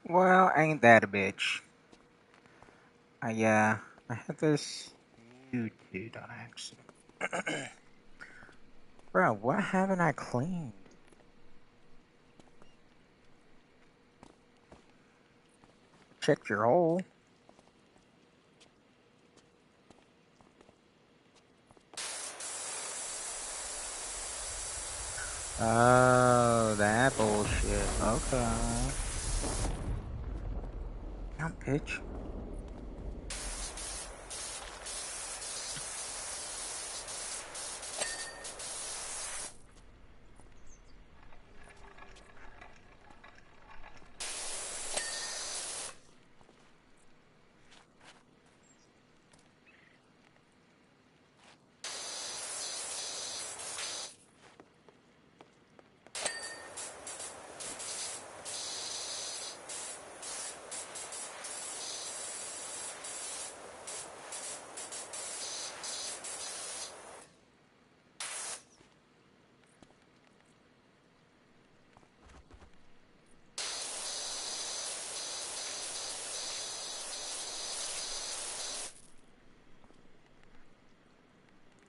Well, ain't that a bitch? I had this muted on accident. Bro, what haven't I cleaned? Check your hole. Oh, that bullshit. Okay. Count pitch.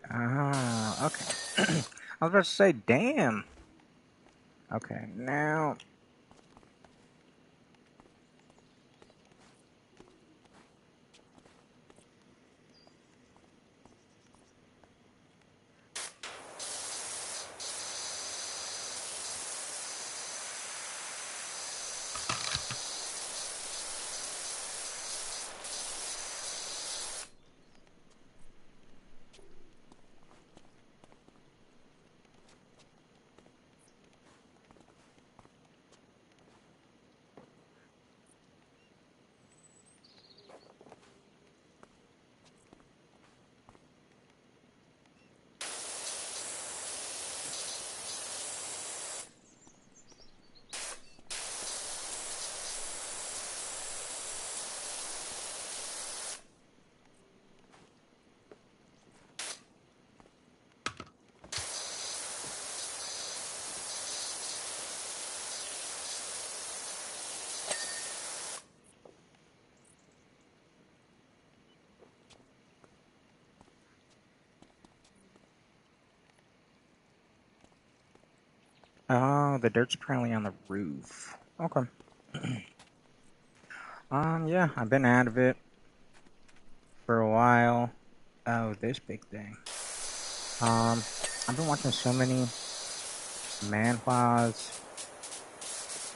Ah, okay. I was about to say, damn. Okay, now. Oh, the dirt's apparently on the roof. Okay. Yeah, I've been out of it for a while. Oh, this big thing. Um, I've been watching so many manhwas,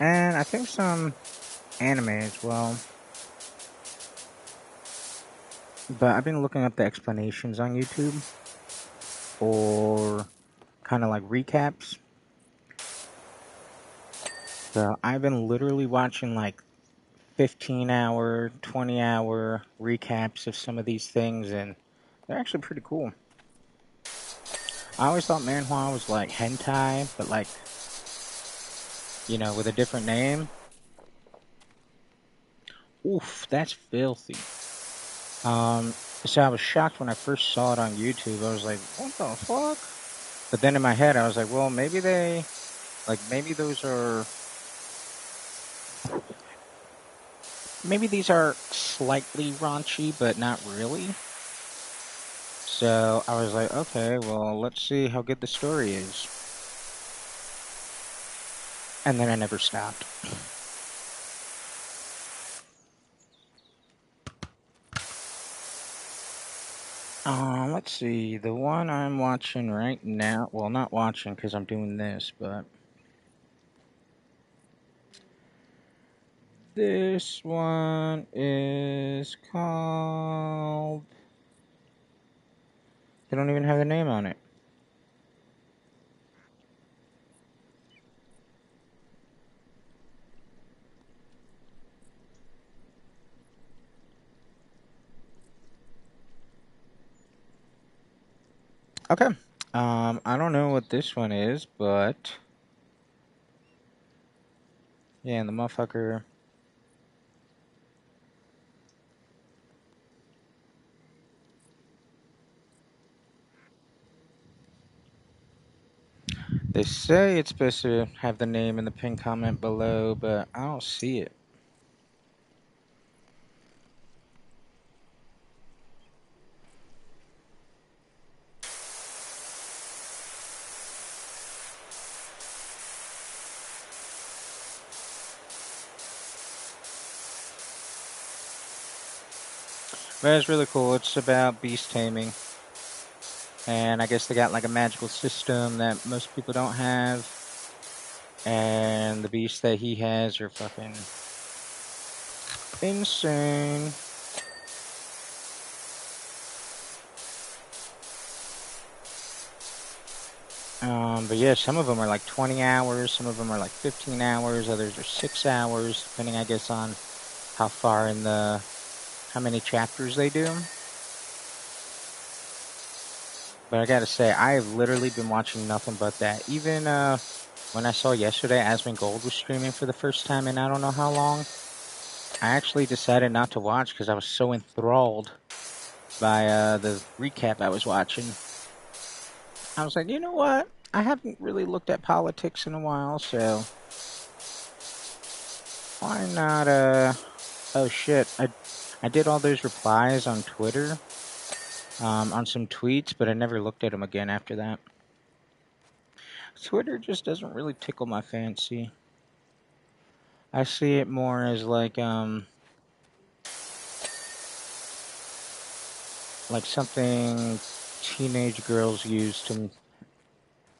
and I think some anime as well. But I've been looking up the explanations on YouTube or kind of like recaps. So I've been literally watching like 15-hour, 20-hour recaps of some of these things, and they're actually pretty cool. I always thought manhwa was like hentai, but like, with a different name. Oof, that's filthy. So I was shocked when I first saw it on YouTube. I was like, what the fuck? But then in my head, I was like, well, maybe maybe these are slightly raunchy, but not really. So I was like, okay, well, let's see how good the story is. And then I never stopped. Let's see. The one I'm watching right now, well, not watching because I'm doing this, but this one is called. They don't even have the name on it. Okay. I don't know what this one is, but yeah, and the motherfucker. They say it's supposed to have the name in the pinned comment below, but I don't see it. But it's really cool. It's about beast taming. And I guess they got like a magical system that most people don't have. And the beasts that he has are fucking insane. But yeah, some of them are like 20 hours, some of them are like 15 hours, others are 6 hours, depending, I guess, on how far in how many chapters they do. But I gotta say, I have literally been watching nothing but that. Even when I saw yesterday Asmongold Gold was streaming for the first time in I don't know how long, I actually decided not to watch because I was so enthralled by the recap I was watching. I was like, you know what? I haven't really looked at politics in a while, so why not? Oh shit! I did all those replies on Twitter, on some tweets, but I never looked at them again after that. Twitter just doesn't really tickle my fancy. I see it more as like something teenage girls use to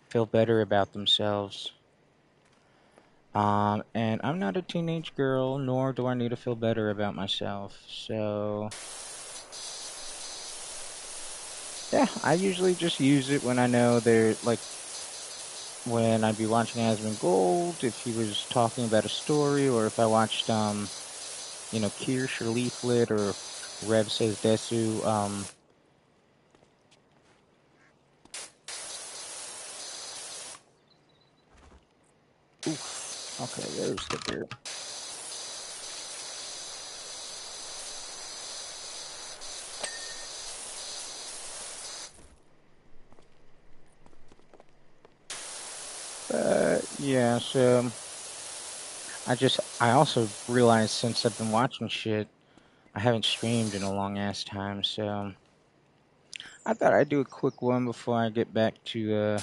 feel better about themselves. And I'm not a teenage girl, nor do I need to feel better about myself. So, yeah, I usually just use it when I know they're like when I'd be watching Asmongold Gold, if he was talking about a story, or if I watched Kirsch or Leaflet or Rev Says Desu. Oof. Okay, there's the beer. Yeah, so I also realized since I've been watching shit, I haven't streamed in a long ass time, so I thought I'd do a quick one before I get back to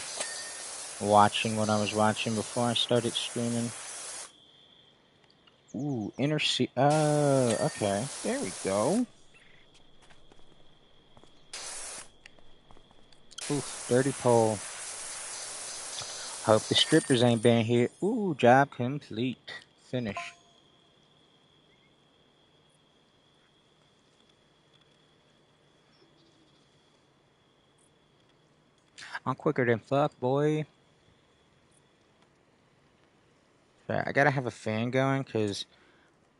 watching what I was watching before I started streaming. Ooh, Inner Sea. Okay. There we go. Oof, dirty pole. Hope the strippers ain't been here. Ooh, job complete. Finish. I'm quicker than fuck, boy. I gotta have a fan going because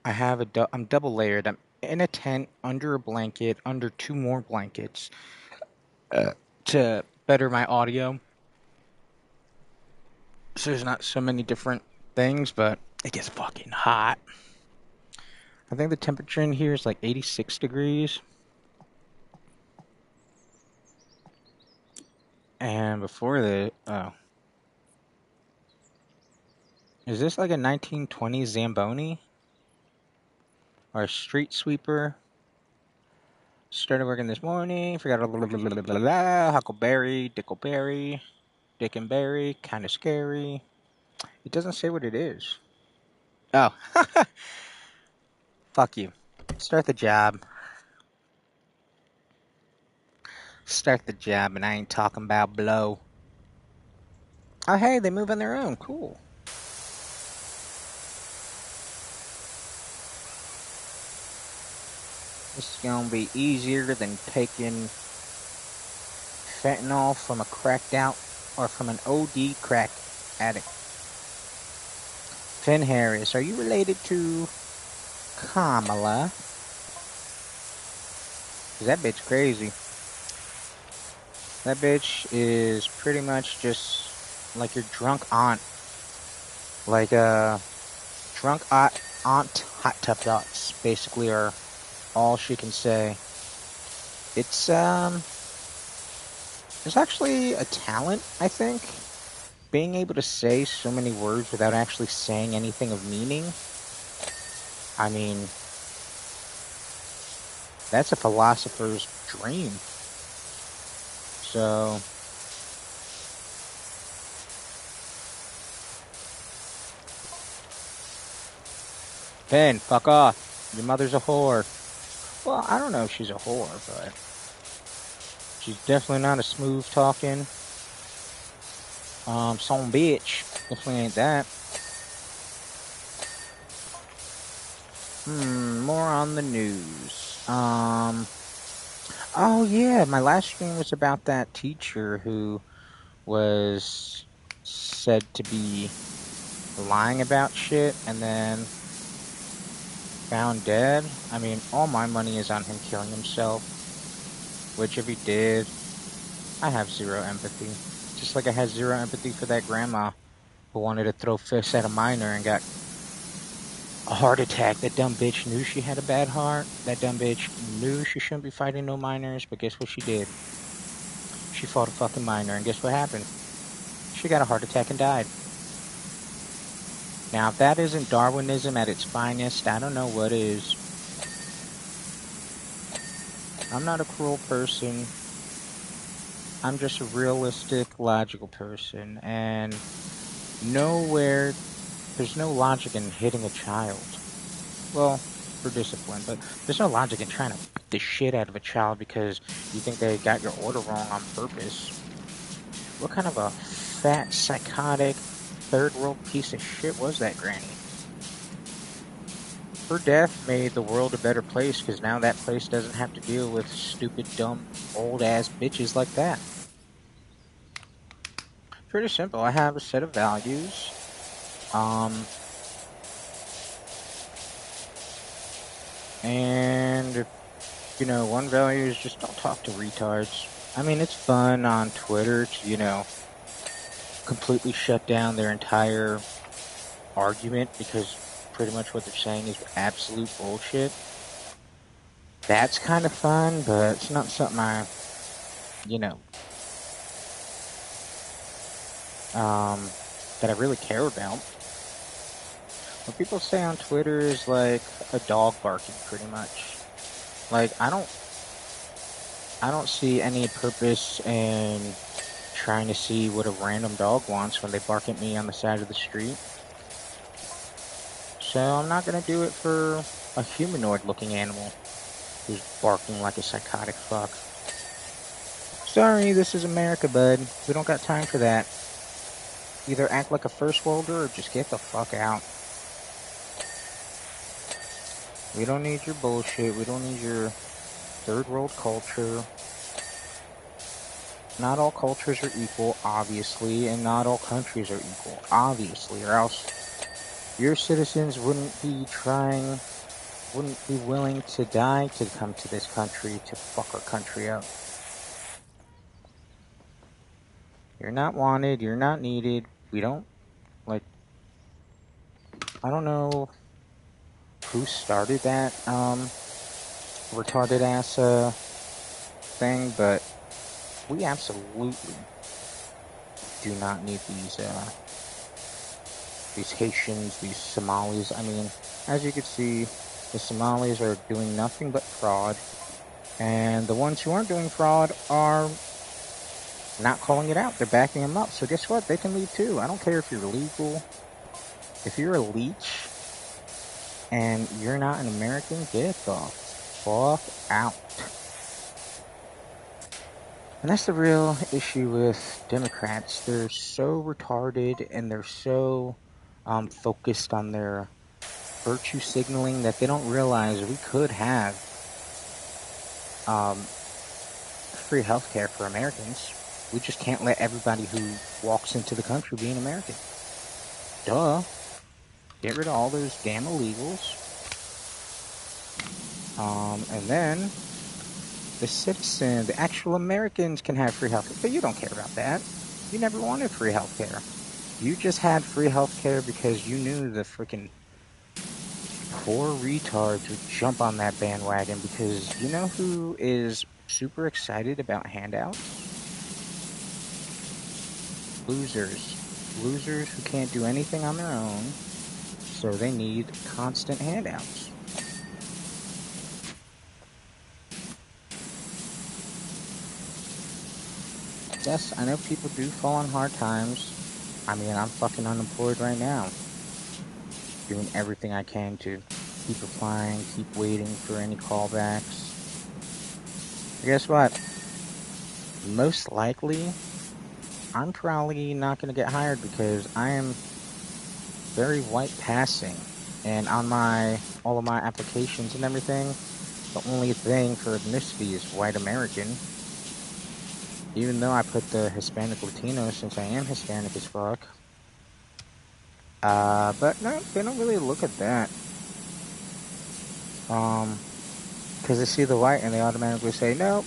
I'm double layered. I'm in a tent, under a blanket, under two more blankets to better my audio. So there's not so many different things, but it gets fucking hot. I think the temperature in here is like 86 degrees. And before is this like a 1920s Zamboni? Or a street sweeper? Started working this morning, forgot Huckleberry, Dickleberry, Dickenberry, kinda scary. It doesn't say what it is. Oh. Fuck you. Start the job. Start the job, and I ain't talking about blow. Oh, hey, they move on their own. Cool. This is gonna be easier than taking fentanyl from a cracked out or from an OD crack addict. Finn Harris, are you related to Kamala? 'Cause that bitch crazy. That bitch is pretty much just like your drunk aunt. Like drunk aunt hot tub thoughts basically are all she can say. It's actually a talent, I think. Being able to say so many words without actually saying anything of meaning. I mean, that's a philosopher's dream. So, Ben, fuck off. Your mother's a whore. Well, I don't know if she's a whore, but she's definitely not a smooth talking some bitch. Definitely ain't that. More on the news. Oh yeah, my last stream was about that teacher who was said to be lying about shit and then found dead. I mean, all my money is on him killing himself, which if he did, I have zero empathy. Just like I had zero empathy for that grandma who wanted to throw fists at a minor and got a heart attack. That dumb bitch knew she had a bad heart. That dumb bitch knew she shouldn't be fighting no minors, but guess what she did? She fought a fucking minor, and guess what happened? She got a heart attack and died. Now, if that isn't Darwinism at its finest, I don't know what is. I'm not a cruel person. I'm just a realistic, logical person, and there's no logic in hitting a child. Well, for discipline, but there's no logic in trying to beat the shit out of a child because you think they got your order wrong on purpose. What kind of a fat, psychotic, third world piece of shit was that granny? Her death made the world a better place because now that place doesn't have to deal with stupid, dumb, old ass bitches like that. Pretty simple. I have a set of values. And one value is just don't talk to retards. I mean, it's fun on Twitter to, completely shut down their entire argument because pretty much what they're saying is absolute bullshit. That's kind of fun, but it's not something that I really care about. What people say on Twitter is like a dog barking, pretty much. Like, I don't see any purpose in trying to see what a random dog wants when they bark at me on the side of the street. So I'm not gonna do it for a humanoid-looking animal who's barking like a psychotic fuck. Sorry, this is America, bud. We don't got time for that. Either act like a first worlder or just get the fuck out. We don't need your bullshit. We don't need your third world culture. Not all cultures are equal, obviously, and not all countries are equal, obviously, or else your citizens wouldn't be willing to die to come to this country to fuck our country up. You're not wanted, you're not needed. We don't, I don't know who started that, retarded ass, thing, but we absolutely do not need these Haitians, these Somalis. I mean, as you can see, the Somalis are doing nothing but fraud, and the ones who aren't doing fraud are not calling it out. They're backing them up. So guess what? They can leave too. I don't care if you're illegal. If you're a leech and you're not an American, get the fuck out. And that's the real issue with Democrats. They're so retarded and they're so focused on their virtue signaling that they don't realize we could have free healthcare for Americans. We just can't let everybody who walks into the country be an American. Duh. Get rid of all those damn illegals. And then the actual Americans can have free healthcare. But you don't care about that. You never wanted free healthcare. You just had free healthcare because you knew the freaking poor retards would jump on that bandwagon because you know who is super excited about handouts? Losers. Losers who can't do anything on their own, so they need constant handouts. Yes, I know people do fall on hard times. I mean, I'm fucking unemployed right now. Doing everything I can to keep applying, keep waiting for any callbacks. But guess what? Most likely, I'm probably not going to get hired because I am very white passing. And on all of my applications and everything, the only thing for ethnicity is white American. Even though I put the Hispanic Latino since I am Hispanic as fuck. But no, they don't really look at that. Because they see the white and they automatically say no.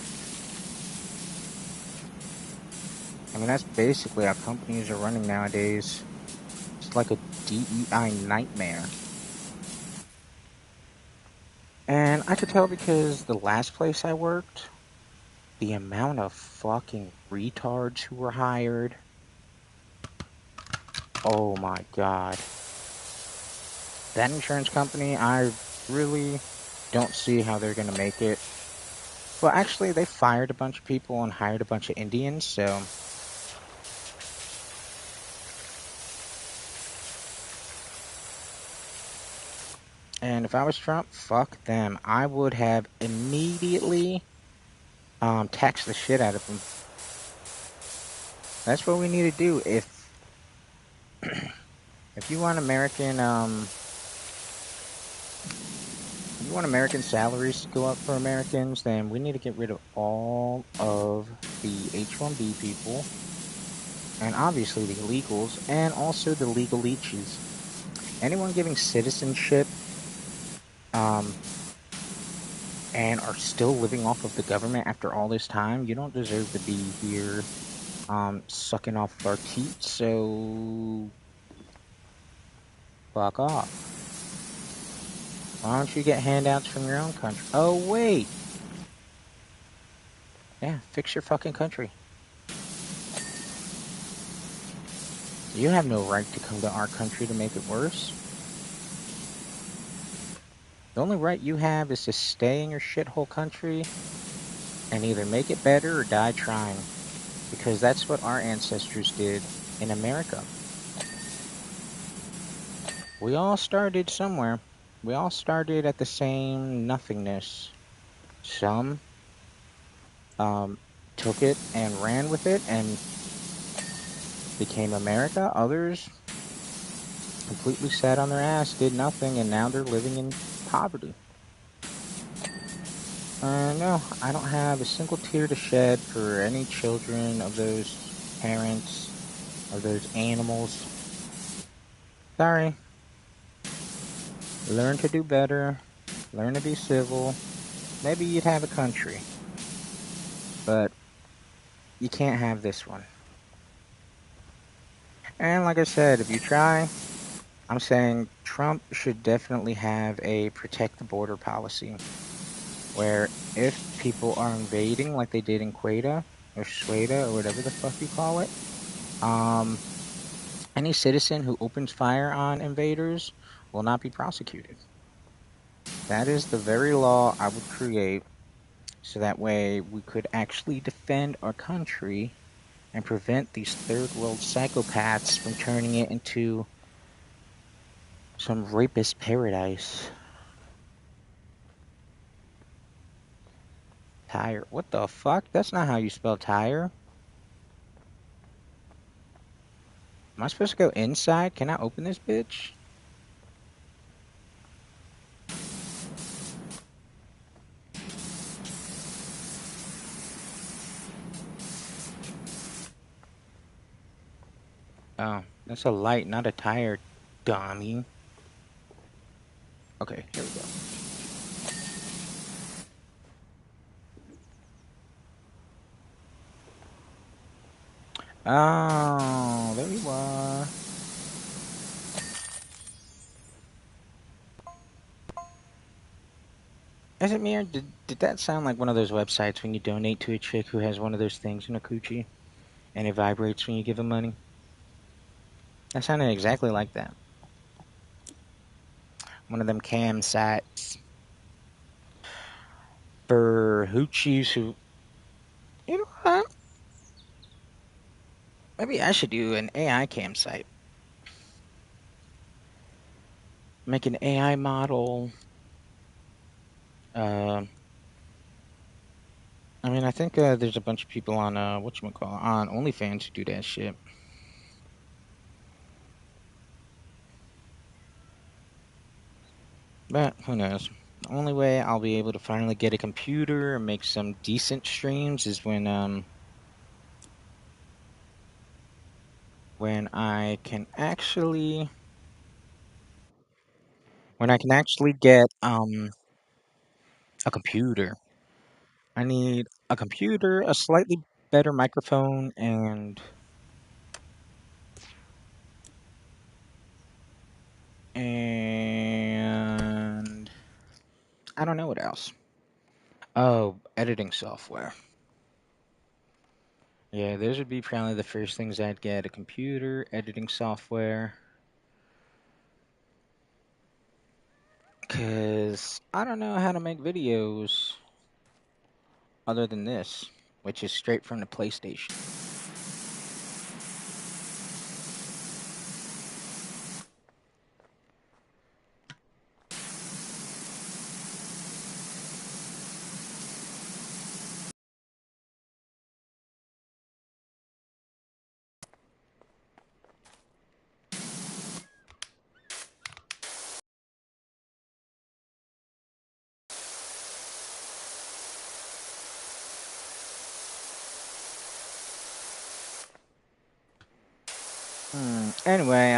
I mean, that's basically how companies are running nowadays. It's like a DEI nightmare. And I could tell because the last place I worked, the amount of fucking retards who were hired. Oh my god. That insurance company, I really don't see how they're gonna make it. Well, actually, they fired a bunch of people and hired a bunch of Indians, so. And if I was Trump, fuck them. I would have immediately taxed the shit out of them. That's what we need to do. If you want American salaries to go up for Americans, then we need to get rid of all of the H-1B people, and obviously the illegals, and also the legal leeches. Anyone giving citizenship, and are still living off of the government after all this time, you don't deserve to be here, sucking off of our teats, so fuck off. Why don't you get handouts from your own country? Oh, wait! Yeah, fix your fucking country. You have no right to come to our country to make it worse. The only right you have is to stay in your shithole country and either make it better or die trying. Because that's what our ancestors did in America. We all started somewhere. We all started at the same nothingness. Some took it and ran with it and became America. Others completely sat on their ass, did nothing, and now they're living in poverty. No, I don't have a single tear to shed for any children of those parents, of those animals. Sorry. Learn to do better. Learn to be civil. Maybe you'd have a country. But you can't have this one. And like I said, if you try, I'm saying Trump should definitely have a protect the border policy. Where if people are invading like they did in Queta or Sueda or whatever the fuck you call it, any citizen who opens fire on invaders will not be prosecuted. That is the very law I would create, so that way we could actually defend our country and prevent these third world psychopaths from turning it into some rapist paradise. Tire. What the fuck? That's not how you spell tire. Am I supposed to go inside? Can I open this bitch? Oh, that's a light, not a tire, dummy. Okay, here we go. Oh, there you are. Is it me or did that sound like one of those websites when you donate to a chick who has one of those things in a coochie and it vibrates when you give them money? That sounded exactly like that. One of them cam sites for hoochies who, you know what? Maybe I should do an AI cam site. Make an AI model Um, I mean, I think there's a bunch of people on whatchamacallit, on OnlyFans who do that shit. But who knows? The only way I'll be able to finally get a computer and make some decent streams is when I can actually get a computer. I need a computer, a slightly better microphone, and I don't know what else. Oh, editing software. Yeah, those would be probably the first things I'd get: a computer, editing software. Cause I don't know how to make videos other than this, which is straight from the PlayStation. Anyway,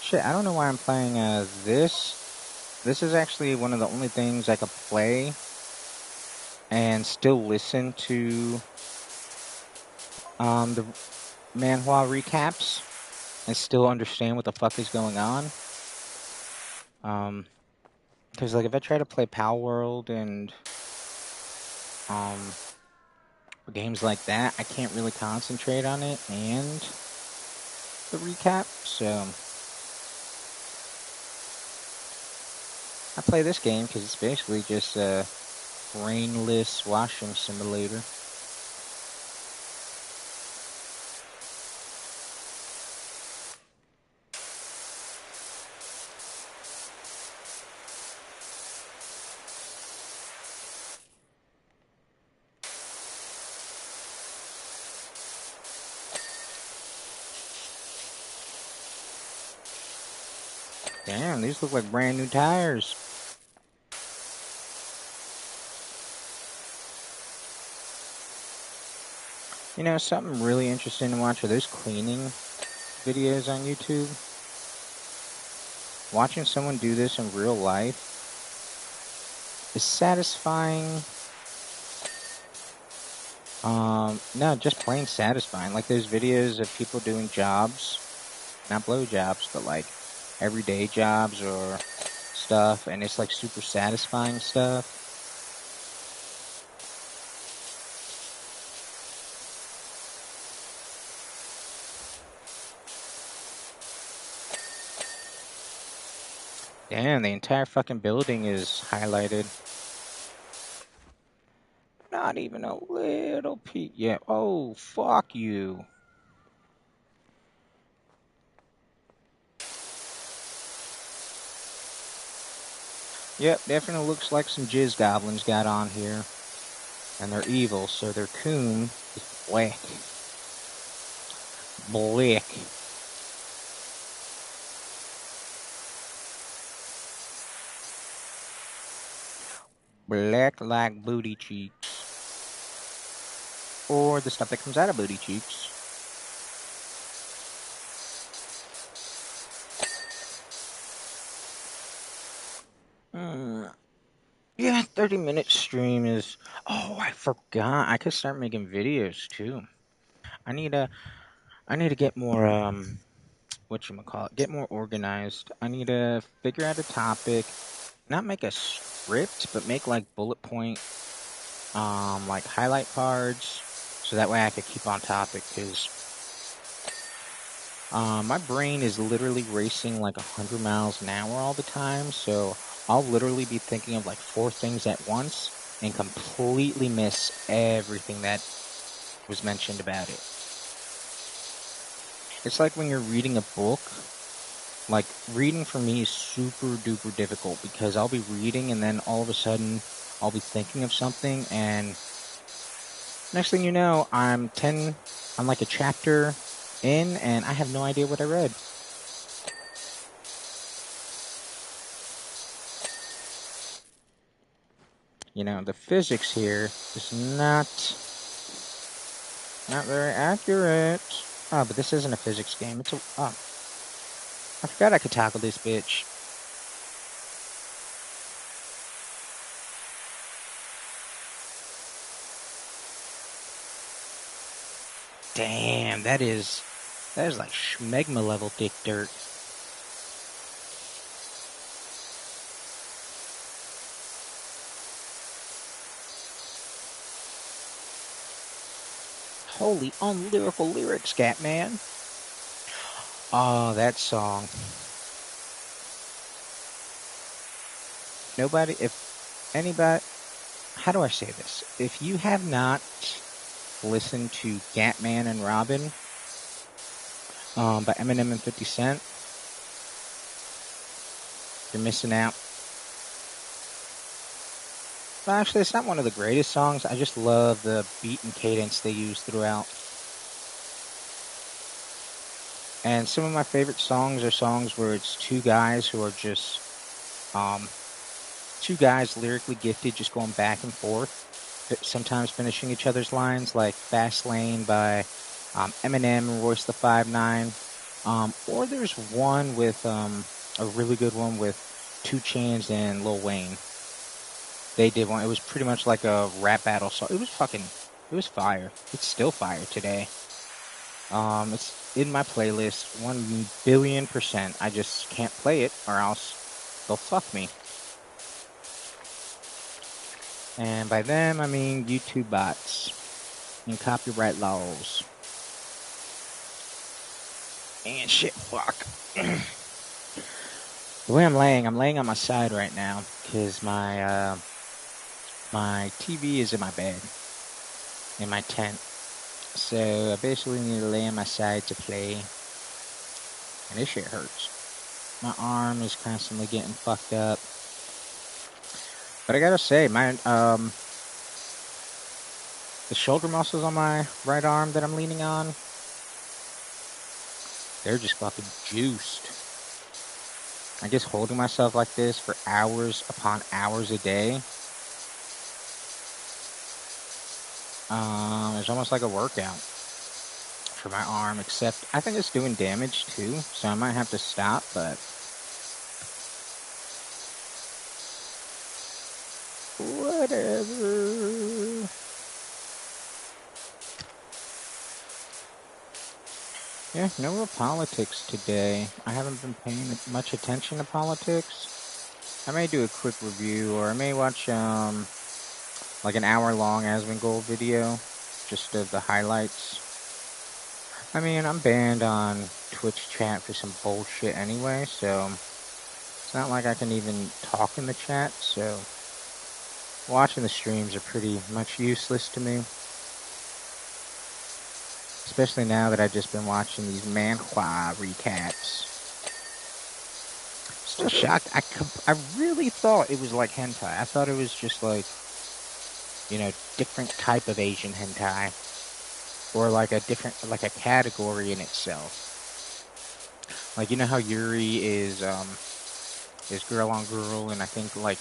shit, I don't know why I'm playing this. This is actually one of the only things I could play and still listen to the Manhwa recaps and still understand what the fuck is going on. Because like if I try to play Pal World and um games like that, I can't really concentrate on it and the recap. So I play this game because it's basically just a brainless washing simulator. Damn, these look like brand new tires. You know, something really interesting to watch are those cleaning videos on YouTube. Watching someone do this in real life is satisfying. No, just plain satisfying. Like those videos of people doing jobs, not blow jobs, but like everyday jobs or stuff, and it's like super satisfying stuff. Damn, the entire fucking building is highlighted. Not even a little peek yet. Oh, fuck you. Yep, definitely looks like some jizz goblins got on here. And they're evil, so their coon is black. Black. Black like booty cheeks. Or the stuff that comes out of booty cheeks. Yeah, 30-minute stream is... Oh, I forgot. I could start making videos, too. I need to get more, whatchamacallit, get more organized. I need to figure out a topic. Not make a script, but make, like, bullet point, like, highlight cards. So that way I could keep on topic, because... my brain is literally racing like 100 miles an hour all the time, so I'll literally be thinking of like 4 things at once and completely miss everything that was mentioned about it. It's like when you're reading a book Like, reading for me is super duper difficult because I'll be reading and then all of a sudden I'll be thinking of something, and next thing you know, I'm like a chapter in and I have no idea what I read. You know, the physics here is not very accurate. Oh, but this isn't a physics game. I forgot I could tackle this bitch. Damn, that is like schmegma level dick dirt. Holy unlyrical lyrics, Scatman. Oh, that song. If anybody, how do I say this? If you have not listened to Gatman and Robin by Eminem and 50 Cent, you're missing out. Well, actually, it's not one of the greatest songs. I just love the beat and cadence they use throughout. And some of my favorite songs are songs where it's two guys who are just two guys lyrically gifted, just going back and forth, sometimes finishing each other's lines, like Fast Lane by Eminem and Royce the 5'9". Or there's one with a really good one with 2 Chainz and Lil Wayne. They did one. It was pretty much like a rap battle song. It was fire. It's still fire today. It's in my playlist 1,000,000,000%. I just can't play it or else they'll fuck me. And by them, I mean YouTube bots and copyright laws. And shit, fuck. The way I'm laying on my side right now because my TV is in my bed, in my tent. So I basically need to lay on my side to play. And this shit hurts. My arm is constantly getting fucked up. But I gotta say, the shoulder muscles on my right arm that I'm leaning on, they're just fucking juiced. I guess holding myself like this for hours upon hours a day, is almost like a workout for my arm, except I think it's doing damage too, so I might have to stop, but whatever. Yeah, no real politics today. I haven't been paying much attention to politics. I may do a quick review, or I may watch like an hour-long Asmongold video, just of the highlights. I mean, I'm banned on Twitch chat for some bullshit anyway, so it's not like I can even talk in the chat, so watching the streams are pretty much useless to me. Especially now that I've just been watching these Manhwa recaps. Still shocked. I really thought it was like hentai. I thought it was just like, different type of Asian hentai. Or like a category in itself. Like, you know how Yuri is girl on girl, and I think like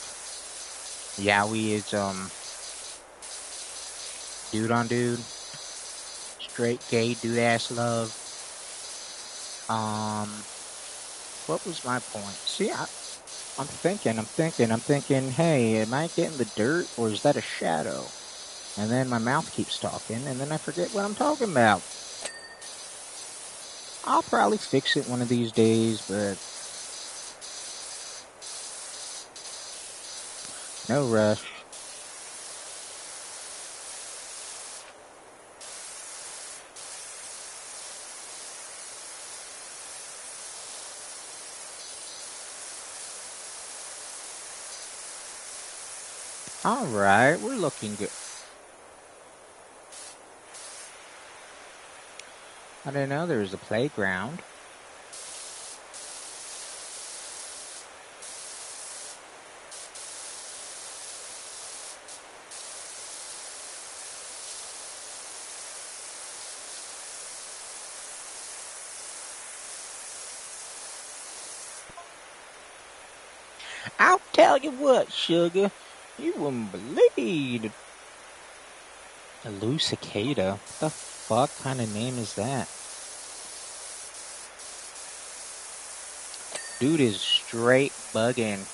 Yaoi is dude on dude. Straight gay dude ass love. What was my point? See, I'm thinking, hey, am I getting the dirt or is that a shadow? And then my mouth keeps talking, and then I forget what I'm talking about. I'll probably fix it one of these days, but no rush. Alright, we're looking good. I didn't know there was a playground. I'll tell you what, sugar. You wouldn't believe it. A loose cicada? What the fuck kind of name is that? Dude is straight bugging.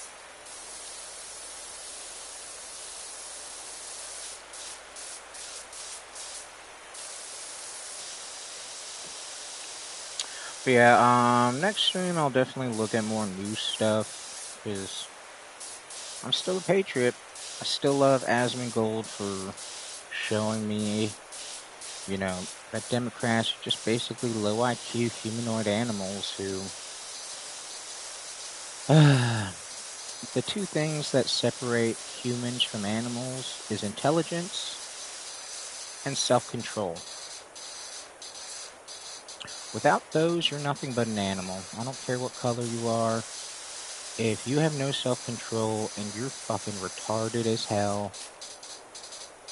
But yeah, next stream I'll definitely look at more news stuff, because I'm still a Patriot. I still love Asmongold for showing me, that Democrats are just basically low IQ humanoid animals who... the two things that separate humans from animals is intelligence and self-control. Without those, you're nothing but an animal. I don't care what color you are. If you have no self-control and you're fucking retarded as hell,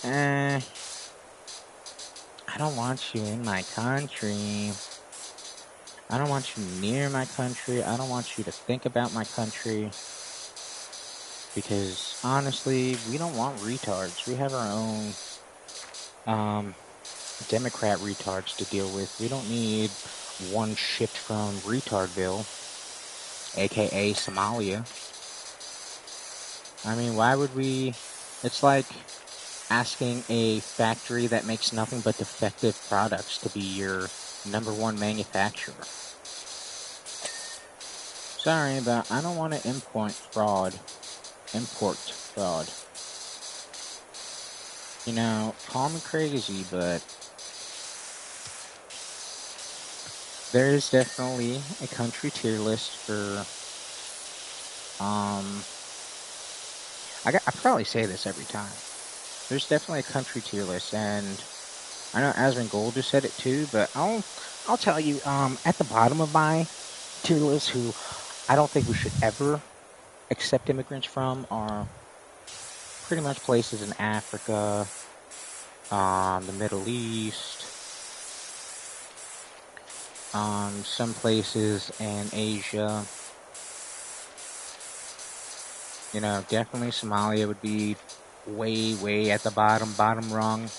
I don't want you in my country. I don't want you near my country. I don't want you to think about my country. Because honestly, we don't want retards. We have our own Democrat retards to deal with. We don't need one shipped from Retardville, aka Somalia. I mean, why would we? It's like asking a factory that makes nothing but defective products to be your number one manufacturer. Sorry, but I don't want to import fraud. Call me crazy, but there is definitely a country tier list for, I probably say this every time. There's definitely a country tier list, and I know Asmongold just said it too, but I'll tell you, at the bottom of my tier list, who I don't think we should ever accept immigrants from, are pretty much places in Africa, the Middle East, some places in Asia. Definitely Somalia would be way, way at the bottom rung.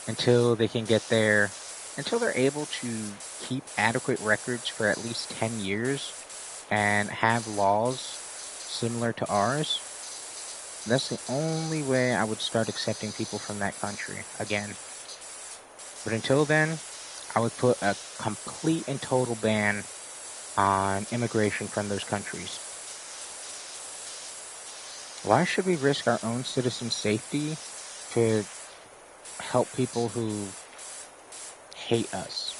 Until they're able to keep adequate records for at least 10 years and have laws similar to ours. That's the only way I would start accepting people from that country again. But until then, I would put a complete and total ban on immigration from those countries. Why should we risk our own citizens' safety to help people who hate us?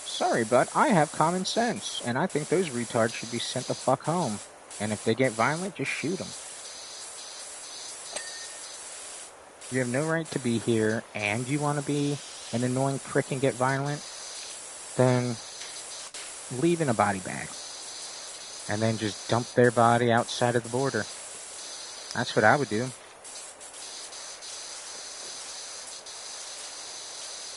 Sorry, but I have common sense, and I think those retards should be sent the fuck home. And if they get violent, just shoot them. You have no right to be here, and you want to be an annoying prick and get violent, then leave in a body bag. And then just dump their body outside of the border. That's what I would do.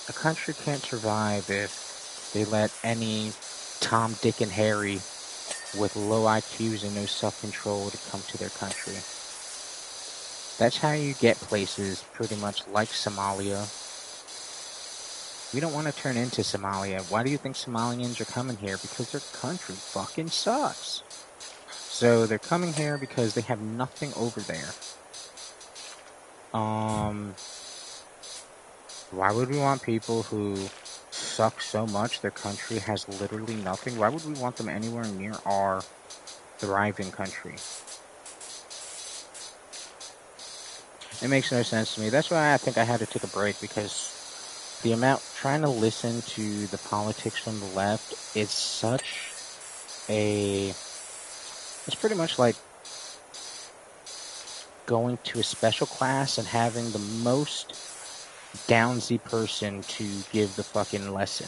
A country can't survive if they let any Tom, Dick, and Harry with low IQs and no self-control to come to their country. That's how you get places pretty much like Somalia. We don't want to turn into Somalia. Why do you think Somalians are coming here? Because their country fucking sucks. So they're coming here because they have nothing over there. Why would we want people who suck so much their country has literally nothing? Why would we want them anywhere near our thriving country? It makes no sense to me. That's why I think I had to take a break, because trying to listen to the politics from the left is it's pretty much like going to a special class and having the most downsy person to give the fucking lesson.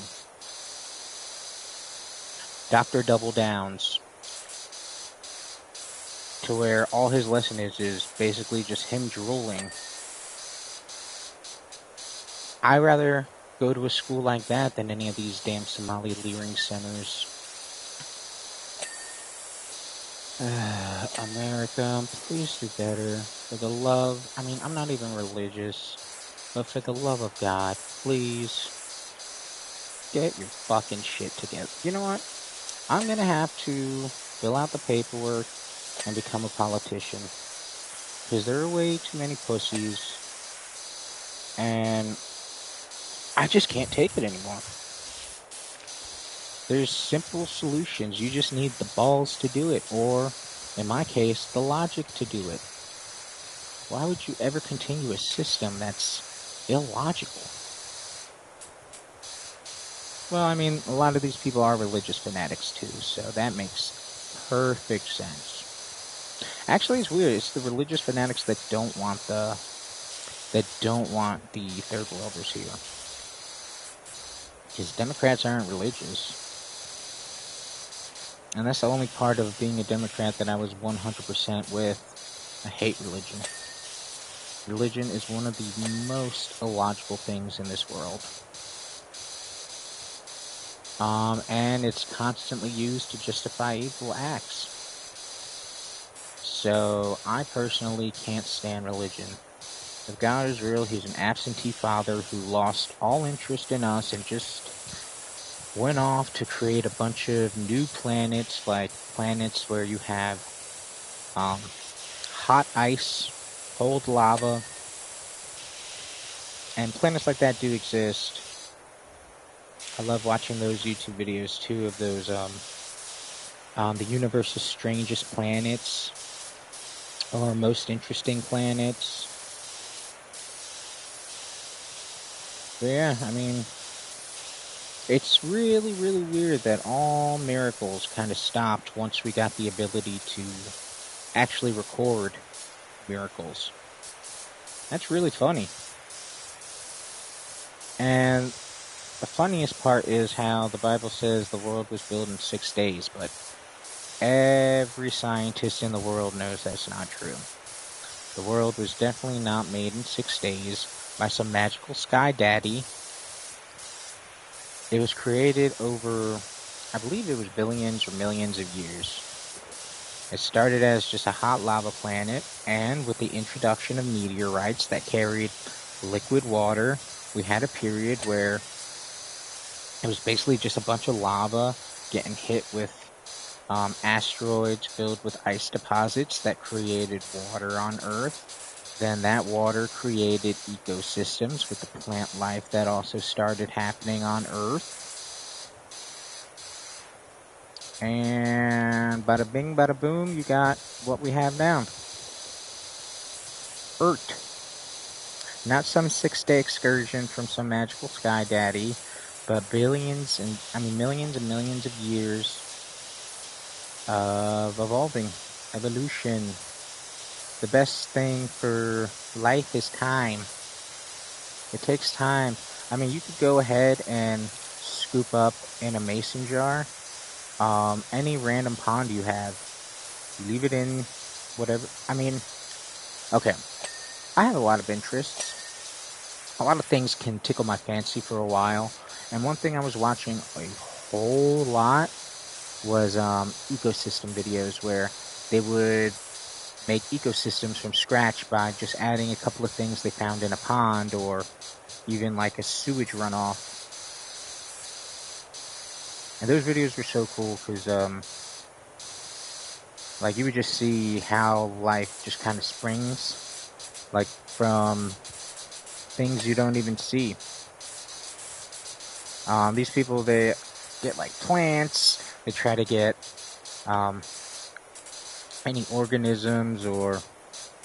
Dr. Double Downs. To where all his lesson is basically just him drooling. I rather go to a school like that than any of these damn Somali leering centers. America, please do better. For the love, I mean, I'm not even religious, but for the love of God, please get your fucking shit together. You know what? I'm gonna have to fill out the paperwork and become a politician. Because there are way too many pussies, and I just can't take it anymore. There's simple solutions. You just need the balls to do it, or, in my case, the logic to do it. Why would you ever continue a system that's illogical? Well, I mean, a lot of these people are religious fanatics too, so that makes perfect sense. Actually, it's weird. It's the religious fanatics that don't want the third worlders here. Because Democrats aren't religious. And that's the only part of being a Democrat that I was 100% with. I hate religion. Religion is one of the most illogical things in this world. And it's constantly used to justify evil acts. So, I personally can't stand religion. If God is real, he's an absentee father who lost all interest in us and just went off to create a bunch of new planets, like planets where you have hot ice, cold lava, and planets like that do exist. I love watching those YouTube videos too of those the universe's strangest planets or most interesting planets. But yeah, I mean, it's really, really weird that all miracles kind of stopped once we got the ability to actually record miracles. That's really funny. And the funniest part is how the Bible says the world was built in 6 days, but every scientist in the world knows that's not true. The world was definitely not made in 6 days by some magical sky daddy. It was created over, I believe it was billions or millions of years. It started as just a hot lava planet, and with the introduction of meteorites that carried liquid water, we had a period where it was basically just a bunch of lava getting hit with asteroids filled with ice deposits that created water on Earth. Then that water created ecosystems with the plant life that also started happening on Earth. And bada bing, bada boom, you got what we have now. Earth. Not some 6-day excursion from some magical sky daddy, but millions and millions of years of evolving, evolution. The best thing for life is time. It takes time. I mean, you could go ahead and scoop up in a mason jar any random pond you have. You leave it in whatever. I mean, okay. I have a lot of interests. A lot of things can tickle my fancy for a while. And one thing I was watching a whole lot was ecosystem videos where they would make ecosystems from scratch by just adding a couple of things they found in a pond or even like a sewage runoff. And those videos were so cool because like you would just see how life just kind of springs like from things you don't even see. These people, they get like plants, they try to get any organisms or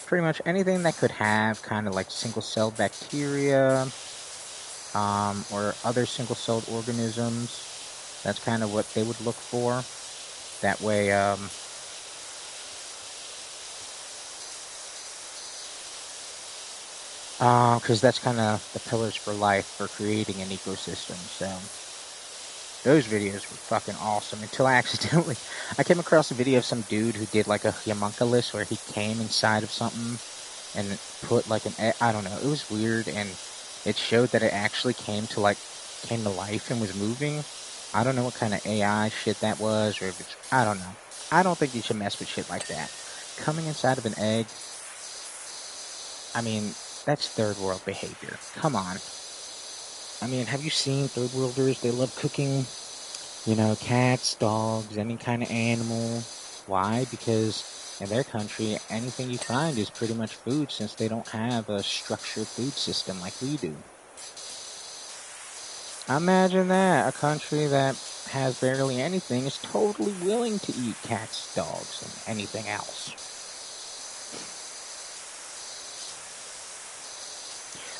pretty much anything that could have kind of like single-celled bacteria or other single-celled organisms. That's kind of what they would look for. That way, because that's kind of the pillars for life for creating an ecosystem. So those videos were fucking awesome until I came across a video of some dude who did like a homunculus where he came inside of something and put like I don't know, it was weird, and it showed that it actually came to life and was moving. I don't know what kind of AI shit that was, or if it's, I don't know. I don't think you should mess with shit like that. Coming inside of an egg, I mean, that's third world behavior. Come on. I mean, have you seen third worlders? They love cooking, cats, dogs, any kind of animal. Why? Because in their country, anything you find is pretty much food since they don't have a structured food system like we do. Imagine that. A country that has barely anything is totally willing to eat cats, dogs, and anything else.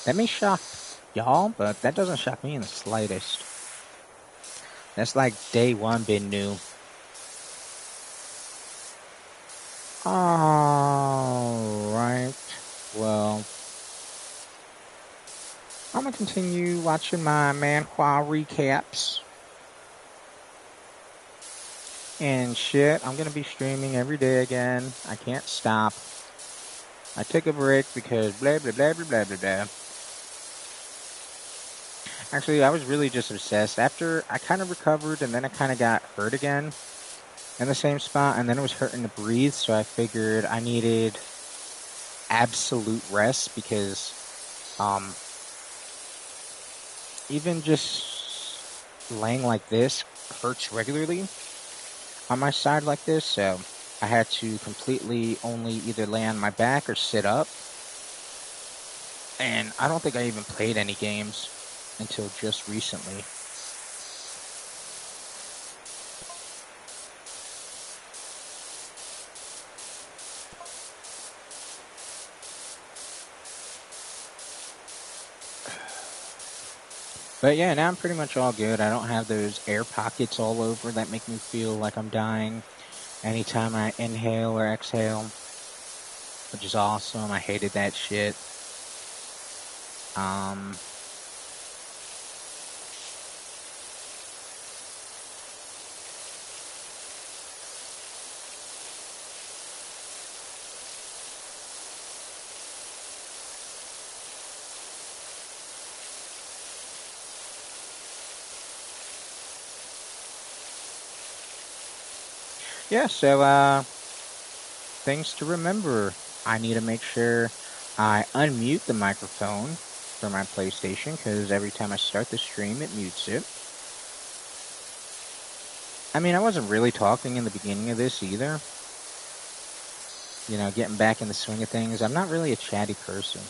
That may shock y'all, but that doesn't shock me in the slightest. That's like day one been new. Alright. Well, I'm gonna continue watching my Manhwa recaps and shit. I'm gonna be streaming every day again. I can't stop. I took a break because blah blah blah blah blah blah blah. Actually, I was really just obsessed. After I kind of recovered and then I kind of got hurt again in the same spot, and then it was hurting to breathe, so I figured I needed absolute rest because um, even just laying like this hurts regularly on my side like this, so I had to completely only either lay on my back or sit up. And I don't think I even played any games until just recently. But yeah, now I'm pretty much all good. I don't have those air pockets all over that make me feel like I'm dying anytime I inhale or exhale, which is awesome. I hated that shit. Um, yeah, so things to remember. I need to make sure I unmute the microphone for my PlayStation because every time I start the stream, it mutes it. I mean, I wasn't really talking in the beginning of this either. Getting back in the swing of things. I'm not really a chatty person.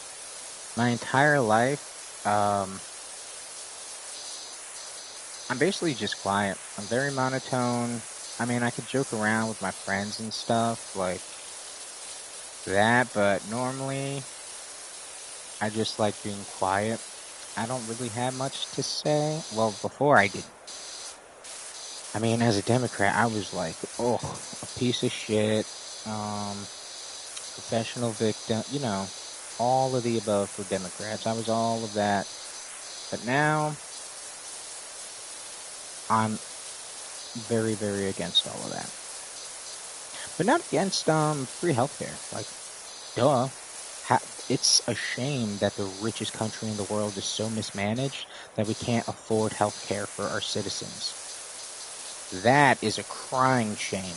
My entire life, I'm basically just quiet. I'm very monotone. I mean, I could joke around with my friends and stuff like that, but normally I just like being quiet. I don't really have much to say. Well, before I did. I mean, as a Democrat, I was like, oh, a piece of shit, professional victim, all of the above for Democrats. I was all of that. But now I'm very, very against all of that. But not against free healthcare. Like, duh. It's a shame that the richest country in the world is so mismanaged that we can't afford healthcare for our citizens. That is a crying shame.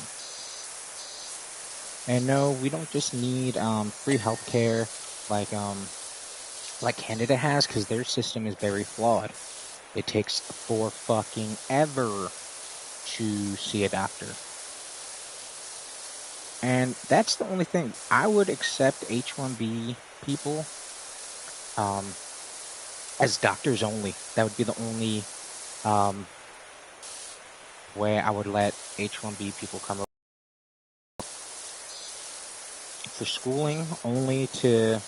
And no, we don't just need free healthcare like Canada has, because their system is very flawed. It takes for fucking ever to see a doctor. And that's the only thing. I would accept H-1B people as doctors only. That would be the only um, way I would let H-1B people come over. For schooling, only to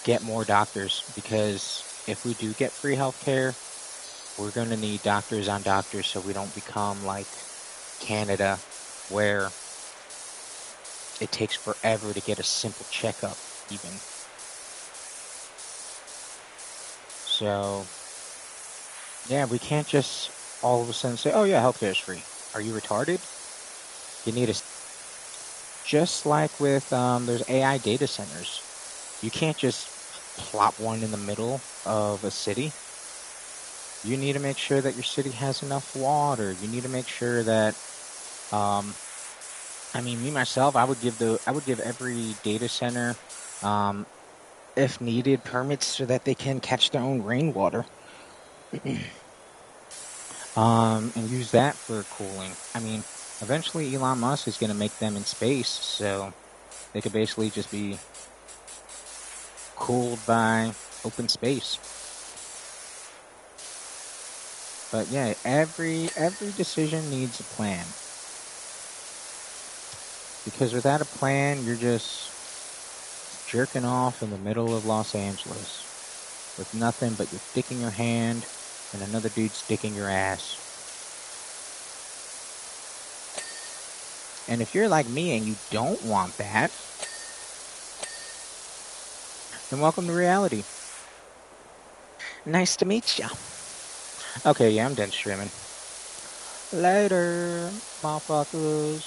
get more doctors, because if we do get free healthcare, we're going to need doctors on doctors so we don't become like Canada, where it takes forever to get a simple checkup even. So, yeah, we can't just all of a sudden say, oh yeah, healthcare is free. Are you retarded? You need a... Just like with, there's AI data centers. You can't just plop one in the middle of a city. You need to make sure that your city has enough water. You need to make sure that, um, I mean, me myself, I would give every data center, um, if needed, permits so that they can catch their own rainwater, and use that for cooling. I mean, eventually Elon Musk is going to make them in space, so they could basically just be cooled by open space. But yeah, every decision needs a plan. Because without a plan, you're just jerking off in the middle of Los Angeles with nothing but your dick in your hand and another dude's dick in your ass. And if you're like me and you don't want that, then welcome to reality. Nice to meet ya. Okay, yeah, I'm done streaming. Later, motherfuckers.